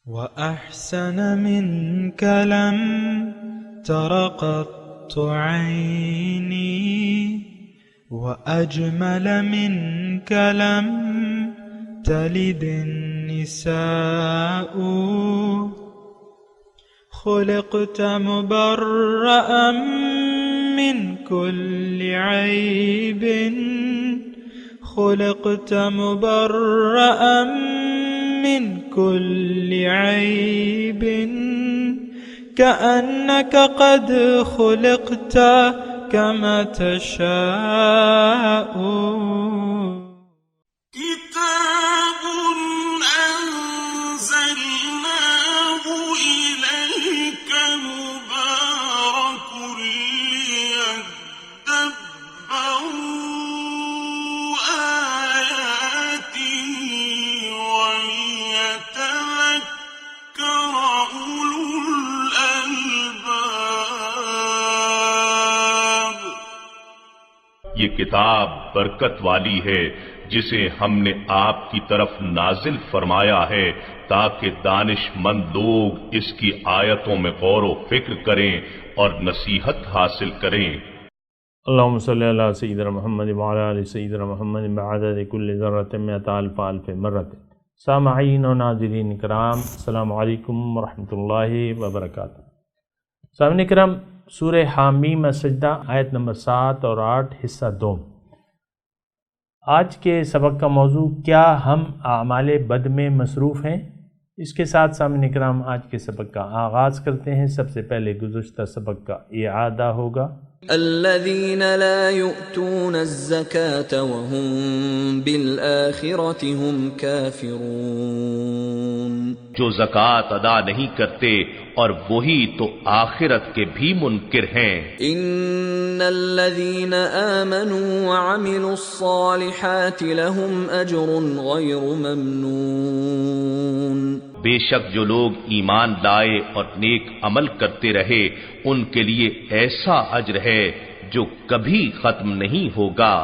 وأحسن منك لم تر قط عيني وأجمل منك لم تلد النساء خلقت مبرأ من كل عيب خلقت مبرأ من كل عيب كأنك قد خلقت كما تشاء كتاب أنزلناه إليك مبارك ليدبروا آياته وليتذكر أولو الألباب۔ یہ کتاب برکت والی ہے جسے ہم نے آپ کی طرف نازل فرمایا ہے تاکہ دانش مند لوگ اس کی آیتوں میں غور و فکر کریں اور نصیحت حاصل کریں۔ اللہم صلی علی سیدنا محمد وعلی آل سیدنا محمد بعدد کل ذرۃ مئۃ الف الف مرۃ۔ سامعین و ناظرین کرام، السلام علیکم ورحمۃ اللہ وبرکاتہ۔ سامعین کرام، سورہ حامیم السجدہ آیت نمبر 7 اور 8 حصہ 2۔ آج کے سبق کا موضوع کیا ہم اعمال بد میں مصروف ہیں؟ اس کے ساتھ سامعین کرام آج کے سبق کا آغاز کرتے ہیں۔ سب سے پہلے گزشتہ سبق کا اعادہ ہوگا۔ الذين لا يؤتون الزكاة وهم بالآخرة هم كافرون، جو زکوٰۃ ادا نہیں کرتے اور وہی تو آخرت کے بھی منکر ہیں۔ ان الذين آمنوا وعملوا الصالحات لهم اجر غير ممنون، بے شک جو لوگ ایمان لائے اور نیک عمل کرتے رہے ان کے لیے ایسا اجر ہے جو کبھی ختم نہیں ہوگا۔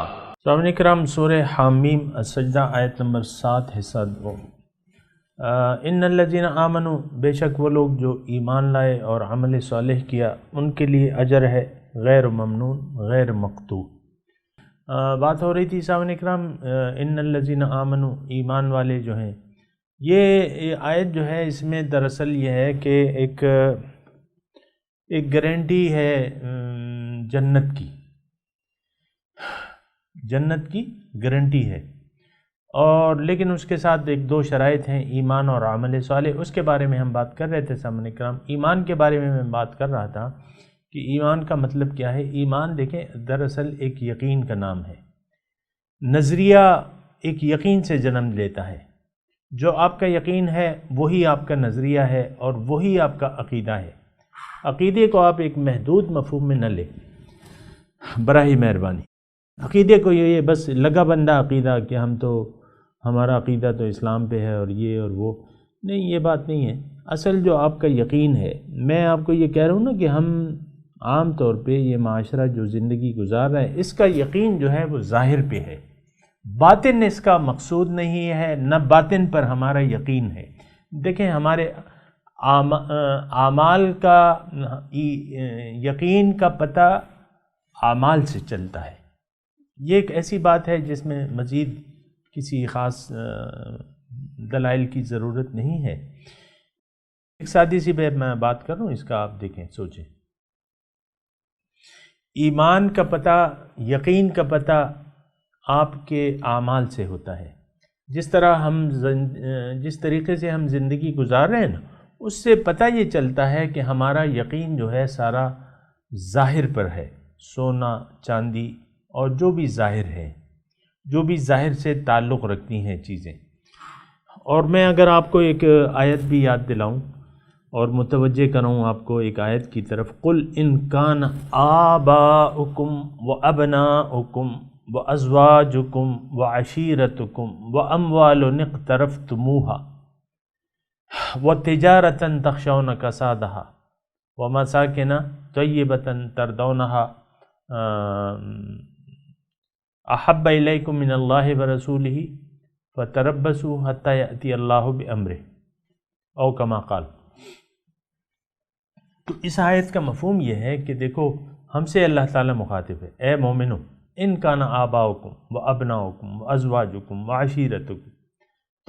سامعین کرام، سورہ حامیم السجدہ آیت نمبر 7 حصہ 2۔ ان الذین آمنوا، بے شک وہ لوگ جو ایمان لائے اور عمل صالح کیا ان کے لیے اجر ہے غیر ممنون، غیر مقطوع۔ بات ہو رہی تھی سامعین کرام، ان الذین آمنوا، ایمان والے جو ہیں، یہ آیت جو ہے اس میں دراصل یہ ہے کہ ایک گارنٹی ہے جنت کی گارنٹی ہے، اور لیکن اس کے ساتھ ایک دو شرائط ہیں، ایمان اور عمل صالح۔ اس کے بارے میں ہم بات کر رہے تھے سامعین کرام۔ ایمان کے بارے میں بات کر رہا تھا کہ ایمان کا مطلب کیا ہے۔ ایمان دیکھیں دراصل ایک یقین کا نام ہے۔ نظریہ ایک یقین سے جنم لیتا ہے۔ جو آپ کا یقین ہے وہی آپ کا نظریہ ہے اور وہی آپ کا عقیدہ ہے۔ عقیدے کو آپ ایک محدود مفہوم میں نہ لیں براہ مہربانی۔ عقیدے کو یہ بس لگا بندہ عقیدہ کہ ہمارا عقیدہ تو اسلام پہ ہے اور یہ اور وہ، نہیں، یہ بات نہیں ہے۔ اصل جو آپ کا یقین ہے، میں آپ کو یہ کہہ رہا ہوں نا کہ ہم عام طور پہ یہ معاشرہ جو زندگی گزار رہا ہے اس کا یقین جو ہے وہ ظاہر پہ ہے، باطن اس کا مقصود نہیں ہے، نہ باطن پر ہمارا یقین ہے۔ دیکھیں ہمارے اعمال کا یقین کا پتہ اعمال سے چلتا ہے۔ یہ ایک ایسی بات ہے جس میں مزید کسی خاص دلائل کی ضرورت نہیں ہے۔ ایک سادی سی میں بات کر رہا ہوں، اس کا آپ دیکھیں، سوچیں۔ ایمان کا پتہ، یقین کا پتہ آپ کے اعمال سے ہوتا ہے۔ جس طریقے سے ہم زندگی گزار رہے ہیں نا، اس سے پتہ یہ چلتا ہے کہ ہمارا یقین جو ہے سارا ظاہر پر ہے، سونا چاندی اور جو بھی ظاہر ہے، جو بھی ظاہر سے تعلق رکھتی ہیں چیزیں۔ اور میں اگر آپ کو ایک آیت بھی یاد دلاؤں اور متوجہ کروں آپ کو ایک آیت کی طرف، قُلْ إِنْ كَانَ آبَاؤُكُمْ وَأَبْنَاؤُكُمْ وَأَزْوَاجُكُمْ وَعَشِيرَتُكُمْ وَأَمْوَالٌ اقْتَرَفْتُمُوهَا وَتِجَارَةً تَخْشَوْنَ كَسَادَهَا وَمَسَاكِنَ طَيِّبَةً تَرْضَوْنَهَا أَحَبَّ إِلَيْكُم مِّنَ اللَّهِ وَرَسُولِهِ فَتَرَبَّصُوا حَتَّى يَأْتِيَ اللَّهُ بِأَمْرِهِ۔ او کما قال۔ تو اس آیت کا مفہوم یہ ہے کہ دیکھو ہم سے اللہ تعالیٰ مخاطب ہے، اے مومنو ان کان آباؤکم و ابناؤکم و ازواجکم و عشیرتکم،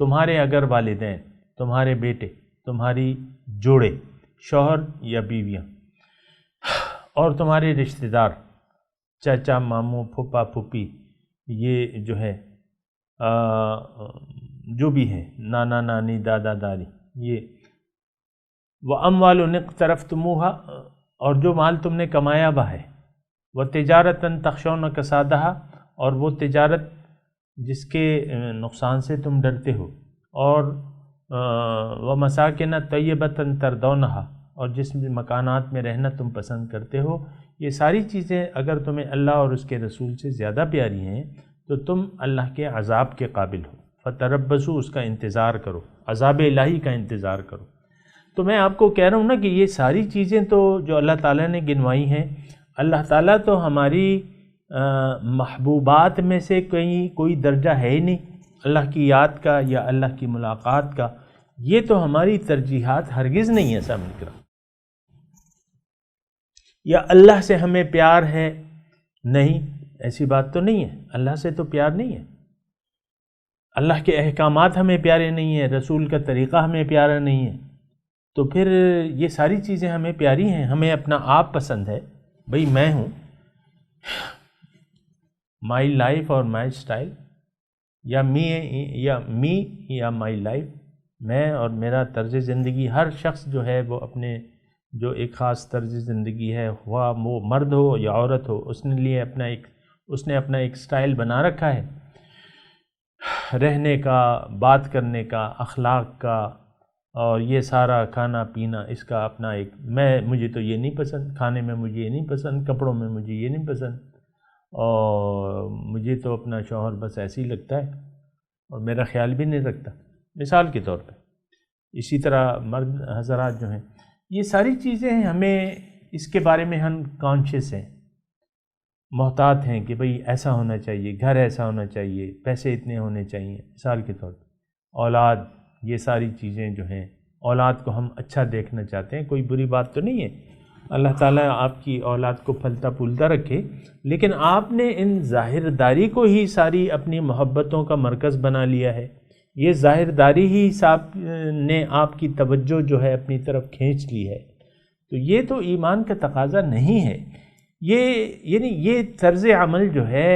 تمہارے اگر والدین، تمہارے بیٹے، تمہاری جوڑے، شوہر یا بیویاں، اور تمہارے رشتہ دار، چاچا، ماموں، پھوپھا، پھوپھی، یہ جو ہے جو بھی ہے، نانا نانی، دادا دادی، یہ وَأَمْوَالٌ اقْتَرَفْتُمُوهَا، اور جو مال تم نے کمایا ہوا ہے، وَتِجَارَةً تَخْشَوْنَ كَسَادَهَا، اور وہ تجارت جس کے نقصان سے تم ڈرتے ہو، اور وَمَسَاكِنَ طَيِّبَةً تَرْضَوْنَهَا، اور جس مکانات میں رہنا تم پسند کرتے ہو، یہ ساری چیزیں اگر تمہیں اللہ اور اس کے رسول سے زیادہ پیاری ہیں تو تم اللہ کے عذاب کے قابل ہو، فَتَرَبَّصُوا، اس کا انتظار کرو، عذاب الہی کا انتظار کرو۔ تو میں آپ کو کہہ رہا ہوں نا کہ یہ ساری چیزیں تو جو اللہ تعالیٰ نے گنوائی ہیں، اللہ تعالیٰ تو ہماری محبوبات میں سے کوئی درجہ ہے ہی نہیں، اللہ کی یاد کا یا اللہ کی ملاقات کا، یہ تو ہماری ترجیحات ہرگز نہیں ہے سامنے کرا، یا اللہ سے ہمیں پیار ہے، نہیں، ایسی بات تو نہیں ہے، اللہ سے تو پیار نہیں ہے، اللہ کے احکامات ہمیں پیارے نہیں ہیں، رسول کا طریقہ ہمیں پیارا نہیں ہے، تو پھر یہ ساری چیزیں ہمیں پیاری ہیں، ہمیں اپنا آپ پسند ہے، بھئی میں ہوں، مائی لائف اور مائی سٹائل، یا می یا مائی لائف، میں اور میرا طرز زندگی۔ ہر شخص جو ہے وہ اپنے جو ایک خاص طرز زندگی ہے، ہوا وہ مرد ہو یا عورت ہو، اس نے اپنا ایک سٹائل بنا رکھا ہے رہنے کا، بات کرنے کا، اخلاق کا، اور یہ سارا کھانا پینا اس کا اپنا ایک، مجھے تو یہ نہیں پسند، کھانے میں مجھے یہ نہیں پسند، کپڑوں میں مجھے یہ نہیں پسند، اور مجھے تو اپنا شوہر بس ایسے ہی لگتا ہے اور میرا خیال بھی نہیں رکھتا، مثال کے طور پہ۔ اسی طرح مرد حضرات جو ہیں، یہ ساری چیزیں ہمیں اس کے بارے میں ہم کانشیس ہیں، محتاط ہیں کہ بھئی ایسا ہونا چاہیے، گھر ایسا ہونا چاہیے، پیسے اتنے ہونے چاہیے، مثال کے طور پہ اولاد، یہ ساری چیزیں جو ہیں، اولاد کو ہم اچھا دیکھنا چاہتے ہیں، کوئی بری بات تو نہیں ہے، اللہ تعالیٰ آپ کی اولاد کو پھلتا پھولتا رکھے، لیکن آپ نے ان ظاہر داری کو ہی ساری اپنی محبتوں کا مرکز بنا لیا ہے، یہ ظاہر داری ہی نے آپ کی توجہ جو ہے اپنی طرف کھینچ لی ہے، تو یہ تو ایمان کا تقاضا نہیں ہے، یہ طرز عمل جو ہے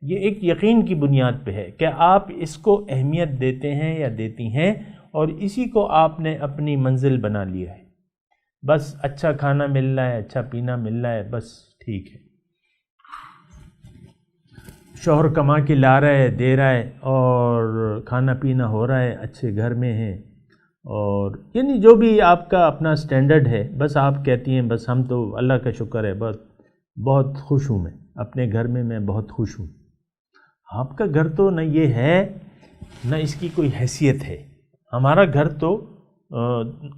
یہ ایک یقین کی بنیاد پہ ہے کہ آپ اس کو اہمیت دیتے ہیں یا دیتی ہیں، اور اسی کو آپ نے اپنی منزل بنا لیا ہے، بس اچھا کھانا مل رہا ہے، اچھا پینا مل رہا ہے، بس ٹھیک ہے، شوہر کما کے لا رہا ہے، دے رہا ہے، اور کھانا پینا ہو رہا ہے، اچھے گھر میں ہیں، اور یعنی جو بھی آپ کا اپنا سٹینڈرڈ ہے، بس آپ کہتی ہیں بس ہم تو اللہ کا شکر ہے، بہت خوش ہوں، میں اپنے گھر میں بہت خوش ہوں۔ آپ کا گھر تو نہ یہ ہے، نہ اس کی کوئی حیثیت ہے، ہمارا گھر تو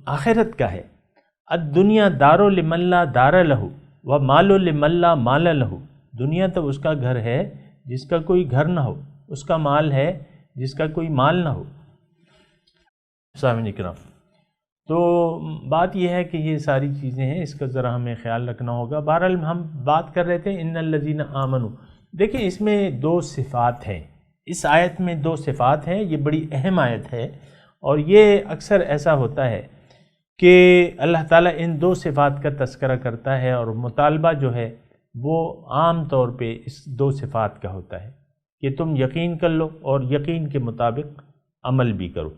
آخرت کا ہے، الدنیا دار لمن لا دار لہ ومال لمن لا مال لہ، دنیا تو اس کا گھر ہے جس کا کوئی گھر نہ ہو، اس کا مال ہے جس کا کوئی مال نہ ہو۔ سامعین کرام، تو بات یہ ہے کہ یہ ساری چیزیں ہیں، اس کا ذرا ہمیں خیال رکھنا ہوگا۔ بہرحال ہم بات کر رہے تھے ان الذین آمنوا، دیکھیں اس میں 2 صفات ہیں، اس آیت میں 2 صفات ہیں، یہ بڑی اہم آیت ہے، اور یہ اکثر ایسا ہوتا ہے کہ اللہ تعالیٰ ان 2 صفات کا تذکرہ کرتا ہے، اور مطالبہ جو ہے وہ عام طور پہ اس 2 صفات کا ہوتا ہے کہ تم یقین کر لو اور یقین کے مطابق عمل بھی کرو۔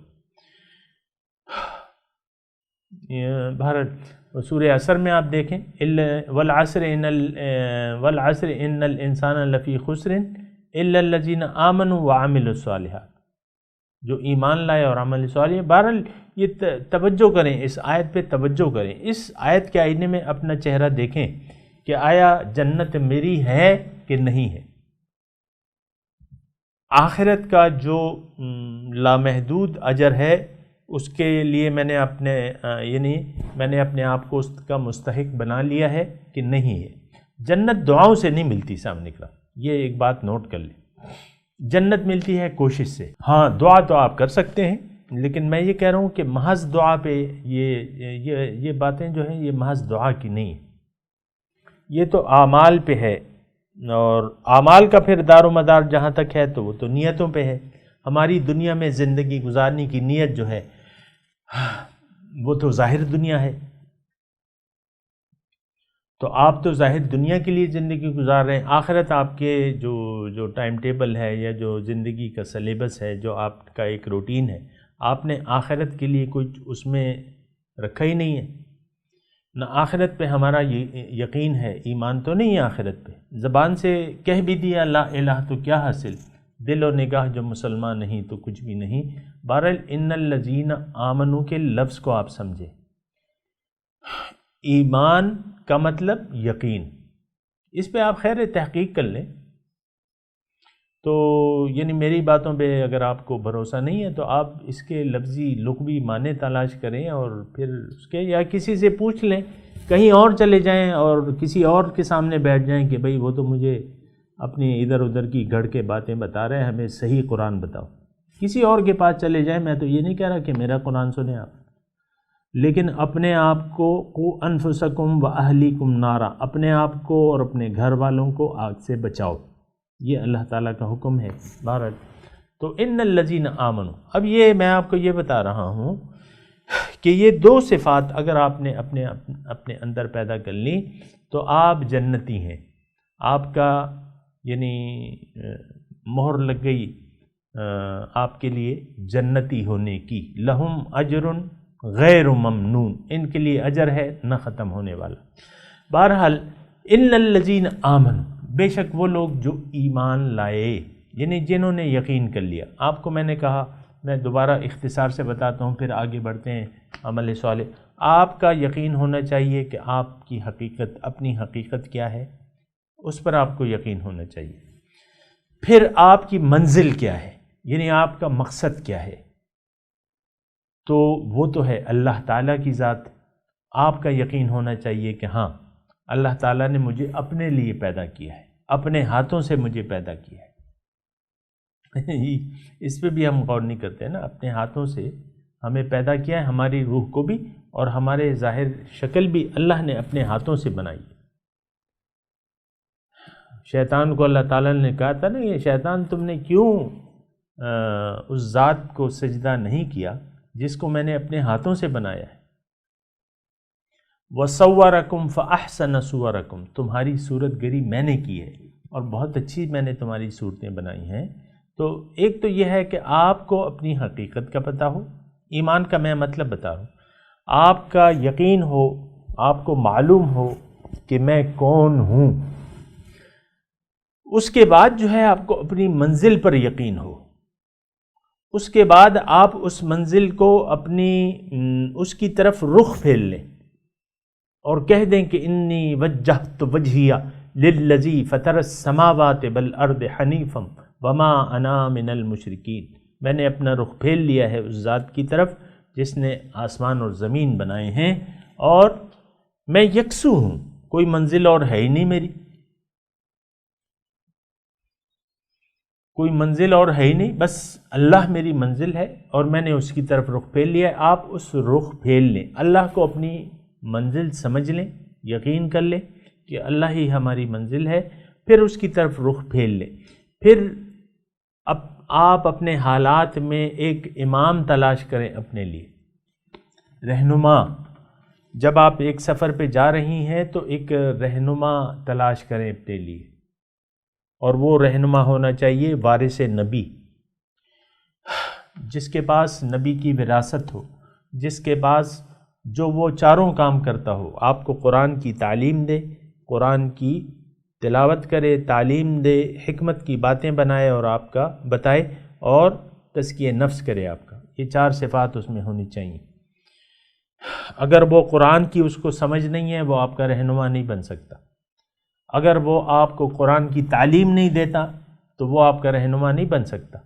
بہرحال سورہ عصر میں آپ دیکھیں، والعصر ان الانسان لفی خسر الا الذین آمنوا وعملوا الصالحات، جو ایمان لائے اور عمل صالح۔ بہرحال یہ توجہ کریں، اس آیت پہ توجہ کریں، اس آیت کے آئینے میں اپنا چہرہ دیکھیں کہ آیا جنت میری ہے کہ نہیں ہے۔ آخرت کا جو لامحدود اجر ہے اس کے لیے میں نے اپنے آپ کو اس کا مستحق بنا لیا ہے کہ نہیں ہے۔ جنت دعاؤں سے نہیں ملتی، سامنے کا یہ ایک بات نوٹ کر لیں، جنت ملتی ہے کوشش سے۔ ہاں دعا تو آپ کر سکتے ہیں، لیکن میں یہ کہہ رہا ہوں کہ محض دعا پہ یہ باتیں جو ہیں یہ محض دعا کی نہیں ہیں، یہ تو اعمال پہ ہے، اور اعمال کا پھر دار و مدار جہاں تک ہے تو وہ تو نیتوں پہ ہے۔ ہماری دنیا میں زندگی گزارنے کی نیت جو ہے وہ تو ظاہر دنیا ہے، تو آپ تو ظاہر دنیا کے لیے زندگی گزار رہے ہیں، آخرت آپ کے جو ٹائم ٹیبل ہے یا جو زندگی کا سلیبس ہے، جو آپ کا ایک روٹین ہے، آپ نے آخرت کے لیے کچھ اس میں رکھا ہی نہیں ہے۔ نہ آخرت پہ ہمارا یقین ہے، ایمان تو نہیں ہے آخرت پہ، زبان سے کہہ بھی دیا لا الہ تو کیا حاصل، دل و نگاہ جو مسلمان نہیں تو کچھ بھی نہیں۔ بہرحال ان الذین آمنو کے لفظ کو آپ سمجھیں، ایمان کا مطلب یقین، اس پہ آپ خیر تحقیق کر لیں، تو یعنی میری باتوں پہ اگر آپ کو بھروسہ نہیں ہے تو آپ اس کے لفظی لغوی معنی تلاش کریں، اور پھر اس کے یا کسی سے پوچھ لیں، کہیں اور چلے جائیں اور کسی اور کے سامنے بیٹھ جائیں کہ بھئی وہ تو مجھے اپنی ادھر ادھر کی گھڑ کے باتیں بتا رہے ہیں، ہمیں صحیح قرآن بتاؤ۔ کسی اور کے پاس چلے جائیں، میں تو یہ نہیں کہہ رہا کہ میرا قرآن سنیں آپ، لیکن اپنے آپ کو قو انفسکم و اہلیکم نارا، اپنے آپ کو اور اپنے گھر والوں کو آگ سے بچاؤ، یہ اللہ تعالیٰ کا حکم ہے۔ بہرحال تو ان الذین آمنوا، اب یہ میں آپ کو یہ بتا رہا ہوں کہ یہ دو صفات اگر آپ نے اپنے اندر پیدا کر لی تو آپ جنتی ہیں، آپ کا یعنی مہر لگ گئی آپ کے لیے جنتی ہونے کی۔ لہم اجر غیر ممنون، ان کے لیے اجر ہے نہ ختم ہونے والا۔ بہرحال ان الذین آمنوا، بے شک وہ لوگ جو ایمان لائے، یعنی جنہوں نے یقین کر لیا۔ آپ کو میں نے کہا، میں دوبارہ اختصار سے بتاتا ہوں پھر آگے بڑھتے ہیں عمل صالح۔ آپ کا یقین ہونا چاہیے کہ آپ کی حقیقت، اپنی حقیقت کیا ہے، اس پر آپ کو یقین ہونا چاہیے۔ پھر آپ کی منزل کیا ہے، یعنی آپ کا مقصد کیا ہے، تو وہ تو ہے اللہ تعالیٰ کی ذات۔ آپ کا یقین ہونا چاہیے کہ ہاں اللہ تعالیٰ نے مجھے اپنے لیے پیدا کیا ہے، اپنے ہاتھوں سے مجھے پیدا کیا ہے۔ اس پہ بھی ہم غور نہیں کرتے ہیں نا، اپنے ہاتھوں سے ہمیں پیدا کیا ہے، ہماری روح کو بھی اور ہمارے ظاہر شکل بھی اللہ نے اپنے ہاتھوں سے بنائی۔ شیطان کو اللہ تعالیٰ نے کہا تھا نا، یہ شیطان تم نے کیوں اس ذات کو سجدہ نہیں کیا جس کو میں نے اپنے ہاتھوں سے بنایا ہے۔ وَصَوَّرَكُمْ فَأَحْسَنَ صُوَرَكُمْ، تمہاری صورت گری میں نے کی ہے اور بہت اچھی میں نے تمہاری صورتیں بنائی ہیں۔ تو ایک تو یہ ہے کہ آپ کو اپنی حقیقت کا پتہ ہو، ایمان کا میں مطلب بتا رہا ہوں، آپ کا یقین ہو، آپ کو معلوم ہو کہ میں کون ہوں۔ اس کے بعد جو ہے آپ کو اپنی منزل پر یقین ہو، اس کے بعد آپ اس منزل کو اس کی طرف رخ پھیر لیں اور کہہ دیں کہ انی وجہت وجہی للذی فطر السماوات والارض حنیفا وما انا من المشرکین، میں نے اپنا رخ پھیر لیا ہے اس ذات کی طرف جس نے آسمان اور زمین بنائے ہیں، اور میں یکسو ہوں، کوئی منزل اور ہے ہی نہیں میری، کوئی منزل اور ہے ہی نہیں، بس اللہ میری منزل ہے اور میں نے اس کی طرف رخ پھیر لیا ہے۔ آپ اس رخ پھیر لیں، اللہ کو اپنی منزل سمجھ لیں، یقین کر لیں کہ اللہ ہی ہماری منزل ہے، پھر اس کی طرف رخ پھیر لیں۔ پھر اب آپ اپنے حالات میں ایک امام تلاش کریں اپنے لیے، رہنما۔ جب آپ ایک سفر پہ جا رہی ہیں تو ایک رہنما تلاش کریں اپنے لیے، اور وہ رہنما ہونا چاہیے وارث نبی، جس کے پاس نبی کی وراثت ہو، جس کے پاس جو وہ چاروں کام کرتا ہو، آپ کو قرآن کی تعلیم دے، قرآن کی تلاوت کرے، تعلیم دے، حکمت کی باتیں بنائے اور آپ کا بتائے، اور تزکیہ نفس کرے آپ کا۔ یہ چار صفات اس میں ہونی چاہیے۔ اگر وہ قرآن کی اس کو سمجھ نہیں ہے، وہ آپ کا رہنما نہیں بن سکتا۔ اگر وہ آپ کو قرآن کی تعلیم نہیں دیتا تو وہ آپ کا رہنما نہیں بن سکتا۔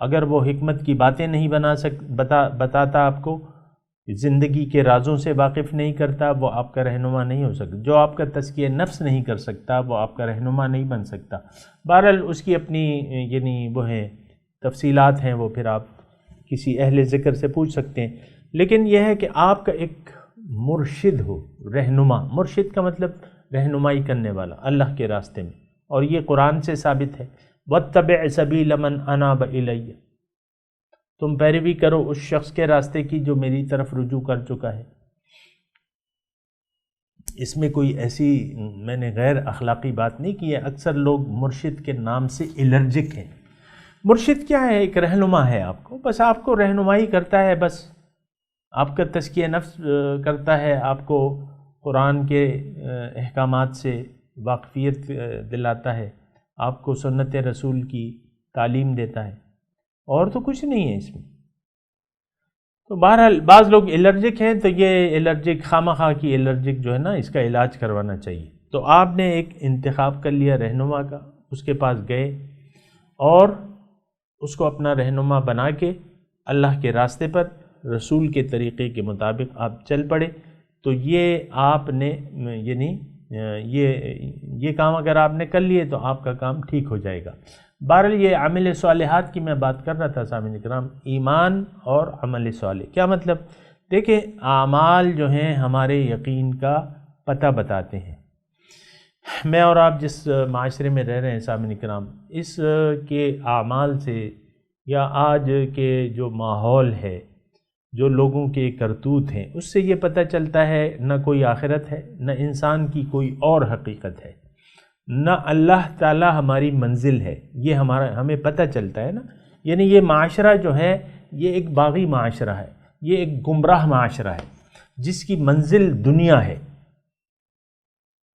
اگر وہ حکمت کی باتیں نہیں بتاتا، آپ کو زندگی کے رازوں سے واقف نہیں کرتا، وہ آپ کا رہنما نہیں ہو سکتا۔ جو آپ کا تزکیہ نفس نہیں کر سکتا، وہ آپ کا رہنما نہیں بن سکتا۔ بہرحال اس کی اپنی یعنی وہ ہیں تفصیلات ہیں، وہ پھر آپ کسی اہل ذکر سے پوچھ سکتے ہیں، لیکن یہ ہے کہ آپ کا ایک مرشد ہو، رہنما۔ مرشد کا مطلب رہنمائی کرنے والا اللہ کے راستے میں، اور یہ قرآن سے ثابت ہے، وَاتَّبِعْ سَبِيلَ مَنْ أَنَابَ إِلَيَّ، تم پیروی کرو اس شخص کے راستے کی جو میری طرف رجوع کر چکا ہے۔ اس میں کوئی ایسی میں نے غیر اخلاقی بات نہیں کی ہے۔ اکثر لوگ مرشد کے نام سے الرجک ہیں۔ مرشد کیا ہے؟ ایک رہنما ہے، آپ کو بس آپ کو رہنمائی کرتا ہے، بس آپ کا تزکیہ نفس کرتا ہے، آپ کو قرآن کے احکامات سے واقفیت دلاتا ہے، آپ کو سنت رسول کی تعلیم دیتا ہے، اور تو کچھ نہیں ہے اس میں۔ تو بہرحال بعض لوگ الرجک ہیں، تو یہ الرجک خواہ خواہ کی الرجک جو ہے نا، اس کا علاج کروانا چاہیے۔ تو آپ نے ایک انتخاب کر لیا رہنما کا، اس کے پاس گئے اور اس کو اپنا رہنما بنا کے اللہ کے راستے پر رسول کے طریقے کے مطابق آپ چل پڑے، تو یہ آپ نے یعنی یہ کام اگر آپ نے کر لیے تو آپ کا کام ٹھیک ہو جائے گا۔ بہرحال یہ عمل صالحات کی میں بات کر رہا تھا سامعین کرام، ایمان اور عمل صالح کیا مطلب؟ دیکھیں اعمال جو ہیں ہمارے یقین کا پتہ بتاتے ہیں۔ میں اور آپ جس معاشرے میں رہ رہے ہیں سامعین کرام، اس کے اعمال سے یا آج کے جو ماحول ہے، جو لوگوں کے کرتوت ہیں، اس سے یہ پتہ چلتا ہے نہ کوئی آخرت ہے، نہ انسان کی کوئی اور حقیقت ہے، نہ اللہ تعالی ہماری منزل ہے۔ یہ ہمیں پتہ چلتا ہے نا، یعنی یہ معاشرہ جو ہے یہ ایک باغی معاشرہ ہے، یہ ایک گمراہ معاشرہ ہے جس کی منزل دنیا ہے۔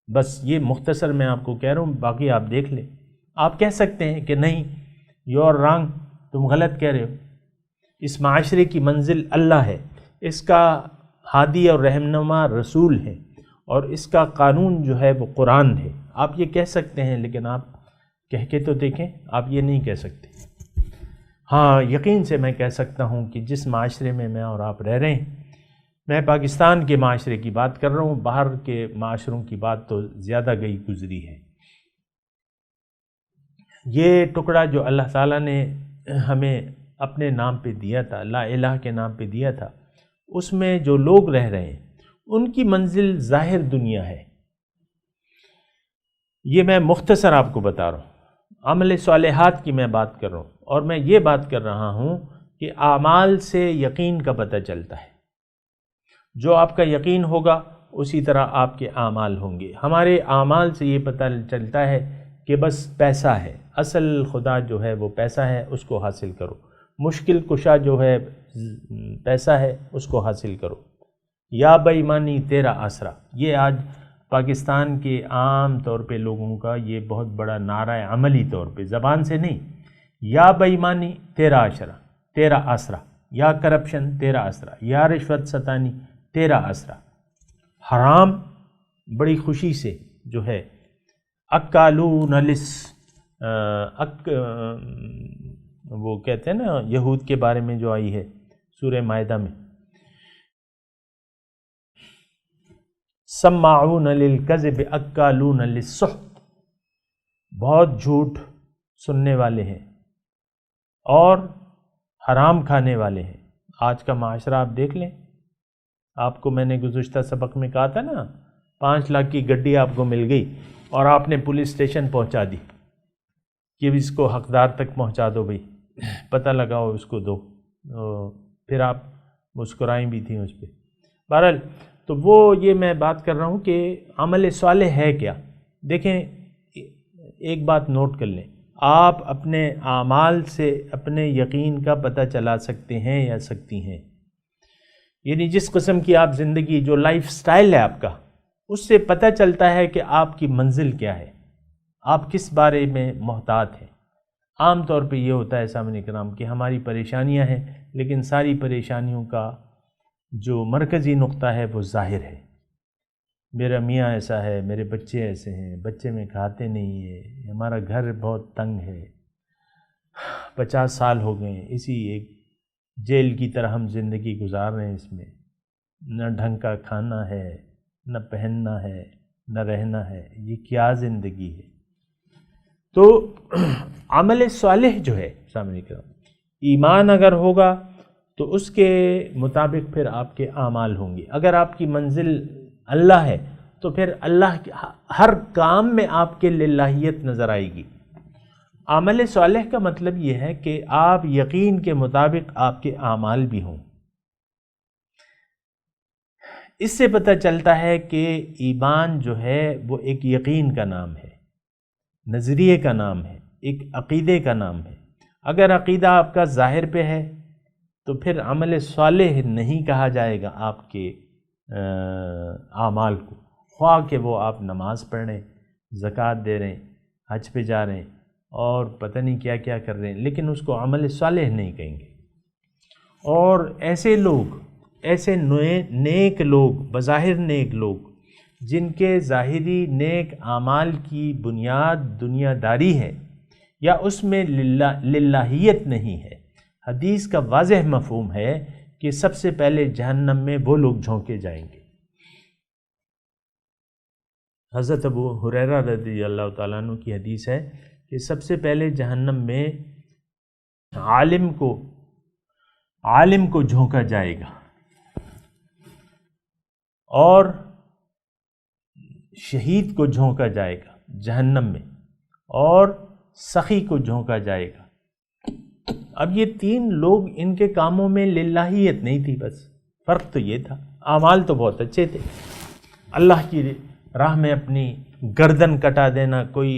بس یہ مختصر میں آپ کو کہہ رہا ہوں، باقی آپ دیکھ لیں۔ آپ کہہ سکتے ہیں کہ نہیں یو آر رانگ، تم غلط کہہ رہے ہو، اس معاشرے کی منزل اللہ ہے، اس کا ہادی اور رہنما رسول ہے، اور اس کا قانون جو ہے وہ قرآن ہے۔ آپ یہ کہہ سکتے ہیں، لیکن آپ کہہ کے تو دیکھیں، آپ یہ نہیں کہہ سکتے۔ ہاں یقین سے میں کہہ سکتا ہوں کہ جس معاشرے میں میں اور آپ رہ رہے ہیں، میں پاکستان کے معاشرے کی بات کر رہا ہوں، باہر کے معاشروں کی بات تو زیادہ گئی گزری ہے۔ یہ ٹکڑا جو اللہ تعالیٰ نے ہمیں اپنے نام پہ دیا تھا، لا الہ کے نام پہ دیا تھا، اس میں جو لوگ رہ رہے ہیں ان کی منزل ظاہر دنیا ہے۔ یہ میں مختصر آپ کو بتا رہا ہوں، عمل صالحات کی میں بات کر رہا ہوں، اور میں یہ بات کر رہا ہوں کہ اعمال سے یقین کا پتہ چلتا ہے۔ جو آپ کا یقین ہوگا اسی طرح آپ کے اعمال ہوں گے۔ ہمارے اعمال سے یہ پتہ چلتا ہے کہ بس پیسہ ہے، اصل خدا جو ہے وہ پیسہ ہے، اس کو حاصل کرو۔ مشکل کشا جو ہے پیسہ ہے، اس کو حاصل کرو۔ یا بے ایمانی تیرا آسرا، یہ آج پاکستان کے عام طور پہ لوگوں کا یہ بہت بڑا نعرہ ہے، عملی طور پہ، زبان سے نہیں۔ یا بے ایمانی تیرا آسرا، یا کرپشن تیرا آسرا، یا رشوت ستانی تیرا آسرا۔ حرام بڑی خوشی سے جو ہے اکالون لس، وہ کہتے ہیں نا یہود کے بارے میں جو آئی ہے سورہ مائدہ میں، سماعون للکذب اکالون للسحت، بہت جھوٹ سننے والے ہیں اور حرام کھانے والے ہیں۔ آج کا معاشرہ آپ دیکھ لیں، آپ کو میں نے گزشتہ سبق میں کہا تھا نا، 5 لاکھ کی گڈی آپ کو مل گئی اور آپ نے پولیس اسٹیشن پہنچا دی کہ اس کو حقدار تک پہنچا دو بھائی، پتہ لگاؤ اس کو دو، پھر آپ مسکرائیں بھی تھیں اس پہ۔ بہرحال تو وہ یہ میں بات کر رہا ہوں کہ عمل صالح ہے کیا۔ دیکھیں ایک بات نوٹ کر لیں، آپ اپنے اعمال سے اپنے یقین کا پتہ چلا سکتے ہیں یا سکتی ہیں، یعنی جس قسم کی آپ زندگی، جو لائف سٹائل ہے آپ کا، اس سے پتہ چلتا ہے کہ آپ کی منزل کیا ہے، آپ کس بارے میں محتاط ہیں۔ عام طور پہ یہ ہوتا ہے سامعین کرام کہ ہماری پریشانیاں ہیں، لیکن ساری پریشانیوں کا جو مرکزی نقطہ ہے وہ ظاہر ہے۔ میرا میاں ایسا ہے، میرے بچے ایسے ہیں، بچے میں کھاتے نہیں ہیں، ہمارا گھر بہت تنگ ہے، 50 سال ہو گئے ہیں اسی ایک جیل کی طرح ہم زندگی گزار رہے ہیں، اس میں نہ ڈھنگ کا کھانا ہے، نہ پہننا ہے، نہ رہنا ہے، یہ کیا زندگی ہے۔ تو عمل صالح جو ہے سامنے کرام، ایمان اگر ہوگا تو اس کے مطابق پھر آپ کے اعمال ہوں گے۔ اگر آپ کی منزل اللہ ہے تو پھر اللہ ہر کام میں آپ کے للہیت نظر آئے گی۔ عمل صالح کا مطلب یہ ہے کہ آپ یقین کے مطابق آپ کے اعمال بھی ہوں۔ اس سے پتہ چلتا ہے کہ ایمان جو ہے وہ ایک یقین کا نام ہے، نظریے کا نام ہے، ایک عقیدے کا نام ہے۔ اگر عقیدہ آپ کا ظاہر پہ ہے تو پھر عمل صالح نہیں کہا جائے گا آپ کے اعمال کو، خواہ کہ وہ آپ نماز پڑھ رہے ہیں، زکوٰۃ دے رہے ہیں، حج پہ جا رہے ہیں اور پتہ نہیں کیا کیا کر رہے ہیں، لیکن اس کو عمل صالح نہیں کہیں گے۔ اور ایسے لوگ، ایسے نیک لوگ، بظاہر نیک لوگ، جن کے ظاہری نیک اعمال کی بنیاد دنیا داری ہے یا اس میں للہیت نہیں ہے، حدیث کا واضح مفہوم ہے کہ سب سے پہلے جہنم میں وہ لوگ جھونکے جائیں گے۔ حضرت ابو ہریرہ رضی اللہ تعالیٰ عنہ کی حدیث ہے کہ سب سے پہلے جہنم میں عالم کو جھونکا جائے گا، اور شہید کو جھونکا جائے گا جہنم میں، اور سخی کو جھونکا جائے گا۔ اب یہ تین لوگ، ان کے کاموں میں للہیت نہیں تھی، بس فرق تو یہ تھا۔ اعمال تو بہت اچھے تھے، اللہ کی راہ میں اپنی گردن کٹا دینا کوئی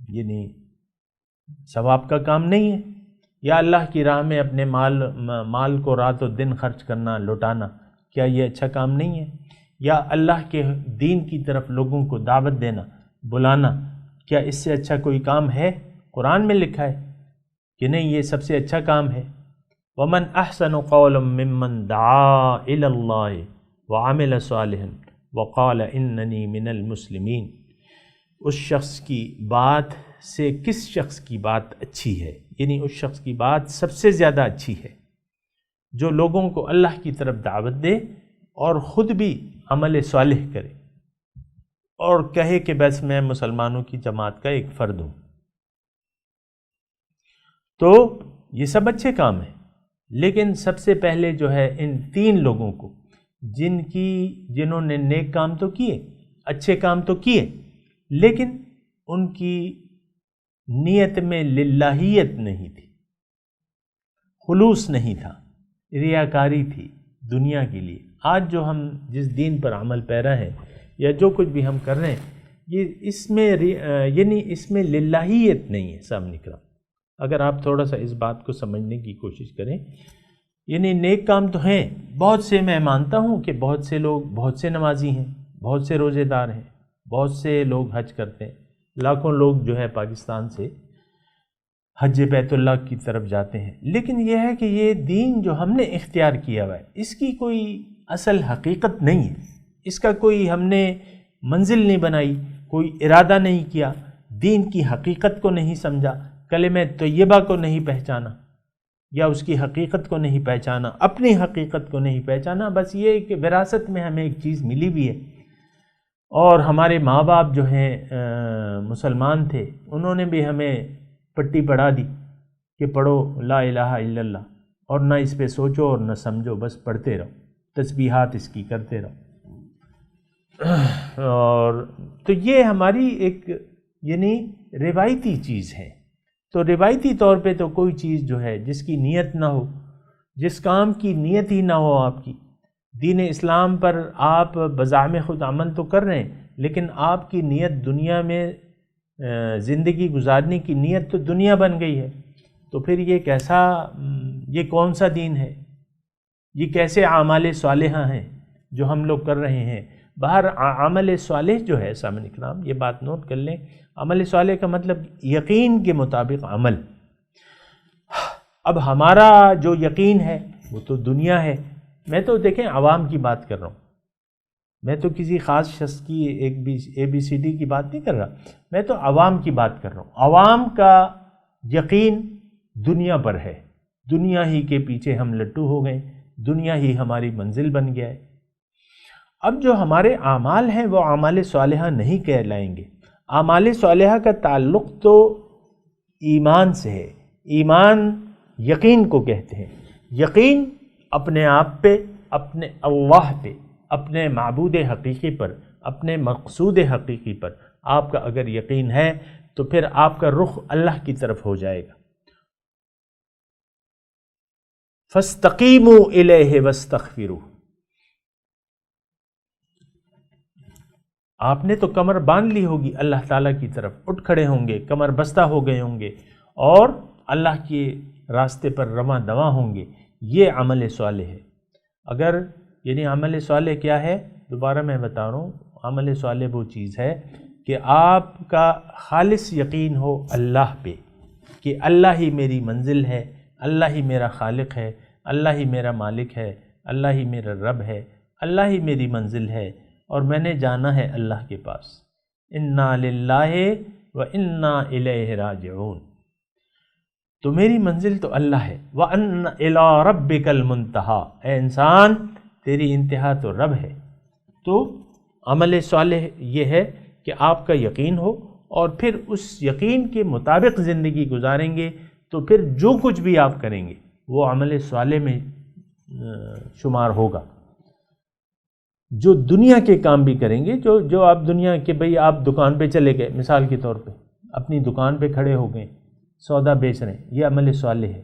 یعنی ثواب کا کام نہیں ہے، یا اللہ کی راہ میں اپنے مال کو رات و دن خرچ کرنا، لوٹانا، کیا یہ اچھا کام نہیں ہے؟ یا اللہ کے دین کی طرف لوگوں کو دعوت دینا، بلانا، کیا اس سے اچھا کوئی کام ہے؟ قرآن میں لکھا ہے کہ نہیں، یہ سب سے اچھا کام ہے۔ وَمَنْ أَحْسَنُ قَوْلًا مِّمَّنْ دَعَا إِلَى اللَّهِ وَعَمِلَ صَالِحًا وَقَالَ إِنَّنِي مِنَ الْمُسْلِمِينَ۔ اس شخص کی بات سے کس شخص کی بات اچھی ہے؟ یعنی اس شخص کی بات سب سے زیادہ اچھی ہے جو لوگوں کو اللہ کی طرف دعوت دے اور خود بھی عمل صالح کرے اور کہے کہ بس میں مسلمانوں کی جماعت کا ایک فرد ہوں۔ تو یہ سب اچھے کام ہیں، لیکن سب سے پہلے جو ہے ان تین لوگوں کو، جنہوں نے نیک کام تو کیے، اچھے کام تو کیے، لیکن ان کی نیت میں للہیت نہیں تھی، خلوص نہیں تھا، ریاکاری تھی دنیا کے لیے۔ آج جو ہم جس دین پر عمل پیرا ہیں یا جو کچھ بھی ہم کر رہے ہیں، یہ اس میں للہیت نہیں ہے۔ سامنے کرام، اگر آپ تھوڑا سا اس بات کو سمجھنے کی کوشش کریں، یعنی نیک کام تو ہیں بہت سے، میں مانتا ہوں کہ بہت سے لوگ بہت سے نمازی ہیں، بہت سے روزے دار ہیں، بہت سے لوگ حج کرتے ہیں، لاکھوں لوگ جو ہے پاکستان سے حج بیت اللہ کی طرف جاتے ہیں، لیکن یہ ہے کہ یہ دین جو ہم نے اختیار کیا ہوا ہے، اس کی کوئی اصل حقیقت نہیں ہے، اس کا کوئی ہم نے منزل نہیں بنائی، کوئی ارادہ نہیں کیا، دین کی حقیقت کو نہیں سمجھا، کلمہ طیبہ کو نہیں پہچانا، یا اس کی حقیقت کو نہیں پہچانا، اپنی حقیقت کو نہیں پہچانا۔ بس یہ کہ وراثت میں ہمیں ایک چیز ملی بھی ہے، اور ہمارے ماں باپ جو ہیں مسلمان تھے، انہوں نے بھی ہمیں پٹی پڑھا دی کہ پڑھو لا الہ الا اللہ، اور نہ اس پہ سوچو اور نہ سمجھو، بس پڑھتے رہو، تسبیحات اس کی کرتے رہو۔ اور تو یہ ہماری ایک یعنی روایتی چیز ہے۔ تو روایتی طور پہ تو کوئی چیز جو ہے جس کی نیت نہ ہو، جس کام کی نیت ہی نہ ہو آپ کی، دین اسلام پر آپ بزعم خود عمل تو کر رہے ہیں، لیکن آپ کی نیت دنیا میں زندگی گزارنے کی نیت تو دنیا بن گئی ہے، تو پھر یہ کون سا دین ہے؟ یہ کیسے اعمال صالحہ ہیں جو ہم لوگ کر رہے ہیں؟ باہر عمل صالح جو ہے، سامعین کرام یہ بات نوٹ کر لیں، عمل صالح کا مطلب یقین کے مطابق عمل۔ اب ہمارا جو یقین ہے وہ تو دنیا ہے، میں تو دیکھیں عوام کی بات کر رہا ہوں، میں تو کسی خاص شخص کی اے بی سی ڈی کی بات نہیں کر رہا، میں تو عوام کی بات کر رہا ہوں۔ عوام کا یقین دنیا پر ہے، دنیا ہی کے پیچھے ہم لٹو ہو گئے، دنیا ہی ہماری منزل بن گیا ہے۔ اب جو ہمارے اعمال ہیں وہ اعمال صالحہ نہیں کہلائیں گے۔ اعمال صالحہ کا تعلق تو ایمان سے ہے، ایمان یقین کو کہتے ہیں۔ یقین اپنے آپ پہ، اپنے اللہ پہ، اپنے معبود حقیقی پر، اپنے مقصود حقیقی پر آپ کا اگر یقین ہے تو پھر آپ کا رخ اللہ کی طرف ہو جائے گا۔ فَاسْتَقِیمُوا إِلَيْهِ وَاسْتَغْفِرُوهُ، آپ نے تو کمر باندھ لی ہوگی اللہ تعالیٰ کی طرف، اٹھ کھڑے ہوں گے، کمر بستہ ہو گئے ہوں گے اور اللہ کے راستے پر رواں دواں ہوں گے۔ یہ عمل صالح ہے۔ اگر یعنی عمل صالح کیا ہے؟ دوبارہ میں بتا رہا ہوں، عمل صالح وہ چیز ہے کہ آپ کا خالص یقین ہو اللہ پہ کہ اللہ ہی میری منزل ہے، اللہ ہی میرا خالق ہے، اللہ ہی میرا مالک ہے، اللہ ہی میرا رب ہے، اللہ ہی میری منزل ہے اور میں نے جانا ہے اللہ کے پاس۔ انا للہ و انا الیہ راجعون، تو میری منزل تو اللہ ہے۔ وَأَنَّ إِلَىٰ رَبِّكَ الْمُنْتَهَىٰ، اے انسان تیری انتہا تو رب ہے۔ تو عمل صالح یہ ہے کہ آپ کا یقین ہو اور پھر اس یقین کے مطابق زندگی گزاریں گے تو پھر جو کچھ بھی آپ کریں گے وہ عمل صالح میں شمار ہوگا۔ جو دنیا کے کام بھی کریں گے، جو آپ دنیا کے، بھئی آپ دکان پہ چلے گئے مثال کے طور پہ، اپنی دکان پہ کھڑے ہو گئے، سودا بیچ رہے ہیں، یہ عمل صالح ہے۔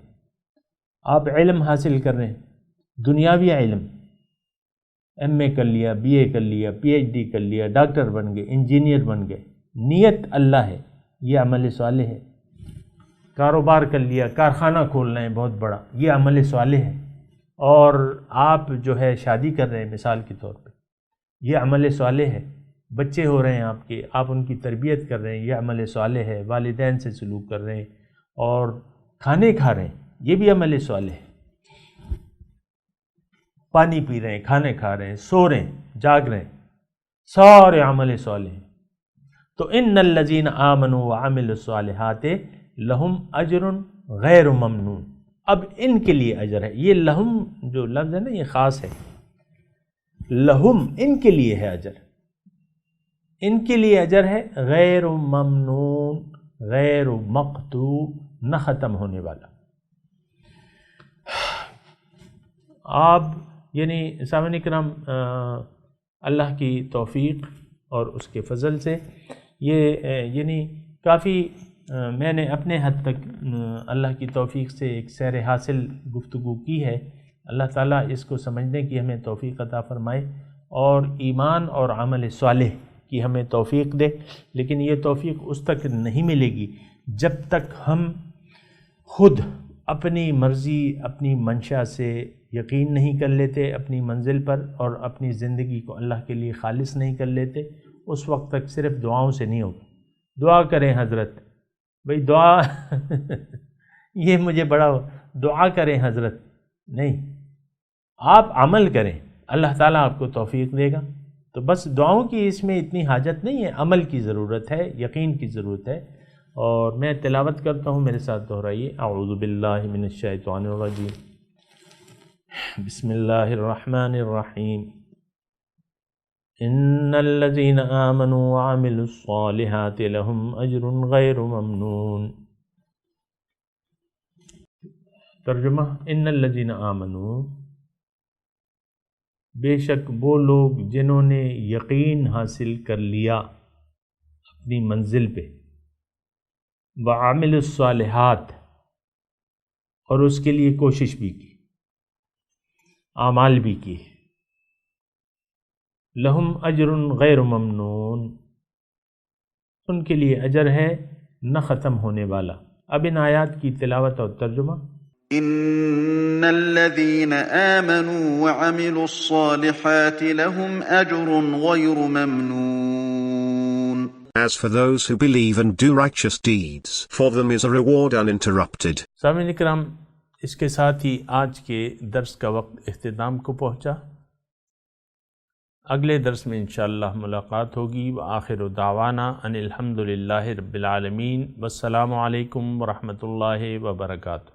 آپ علم حاصل کر رہے ہیں، دنیاوی علم، ایم اے کر لیا، بی اے کر لیا، پی ایچ ڈی کر لیا، ڈاکٹر بن گئے، انجینئر بن گئے، نیت اللہ ہے، یہ عمل صالح ہے۔ کاروبار کر لیا، کارخانہ کھول رہے ہیں بہت بڑا، یہ عمل صالح ہے۔ اور آپ جو ہے شادی کر رہے ہیں مثال کے طور پہ، یہ عمل صالح ہے۔ بچے ہو رہے ہیں آپ کے، آپ ان کی تربیت کر رہے ہیں، یہ عمل صالح ہے۔ والدین سے سلوک کر رہے ہیں اور کھانے کھا رہے ہیں، یہ بھی عمل صالح ہے۔ پانی پی رہے ہیں، کھانے کھا رہے ہیں، سو رہے ہیں، جاگ رہے ہیں، سارے عمل صالح ہیں۔ تو ان الذین آمنوا وعملوا الصالحات لہم اجر غیر ممنون، اب ان کے لیے اجر ہے۔ یہ لہم جو لفظ ہے نا یہ خاص ہے، لہم ان کے لیے ہے اجر، ان کے لیے اجر ہے غیر ممنون، غیر مقطوع، نہ ختم ہونے والا۔ آپ یعنی سامعین کرام، اللہ کی توفیق اور اس کے فضل سے یہ یعنی کافی میں نے اپنے حد تک اللہ کی توفیق سے ایک سیر حاصل گفتگو کی ہے۔ اللہ تعالیٰ اس کو سمجھنے کی ہمیں توفیق عطا فرمائے اور ایمان اور عمل صالح کی ہمیں توفیق دے۔ لیکن یہ توفیق اس تک نہیں ملے گی جب تک ہم خود اپنی مرضی، اپنی منشا سے یقین نہیں کر لیتے اپنی منزل پر اور اپنی زندگی کو اللہ کے لیے خالص نہیں کر لیتے۔ اس وقت تک صرف دعاؤں سے نہیں ہوگا۔ دعا کریں حضرت، بھئی دعا یہ مجھے بڑا دعا کریں حضرت، نہیں، آپ عمل کریں، اللہ تعالیٰ آپ کو توفیق دے گا۔ تو بس دعاؤں کی اس میں اتنی حاجت نہیں ہے، عمل کی ضرورت ہے، یقین کی ضرورت ہے۔ اور میں تلاوت کرتا ہوں، میرے ساتھ دہرائیے۔ اعوذ باللہ من الشیطان الرجیم، بسم اللہ الرحمن الرحیم، ان الذین آمنوا وعملوا الصالحات لهم اجر غیر ممنون۔ ترجمہ، ان الذین آمنوا، بے شک وہ لوگ جنہوں نے یقین حاصل کر لیا اپنی منزل پہ، وعملوا الصالحات، اور اس کے لیے کوشش بھی کی، اعمال بھی کی، لہم اجر غیر ممنون، ان کے لیے اجر ہے نہ ختم ہونے والا۔ اب ان آیات کی تلاوت اور ترجمہ۔ ان الذين آمنوا وعملوا الصالحات لهم اجر غير ممنون. As for those who believe and do righteous deeds, for them is a reward uninterrupted. سامعین اکرام، اس کے ساتھ ہی آج کے درس کا وقت اختتام کو پہنچا۔ اگلے درس میں انشاءاللہ ملاقات ہوگی۔ وآخر دعوانا ان الحمد للہ رب العالمین، والسلام علیکم ورحمۃ اللہ وبرکاتہ۔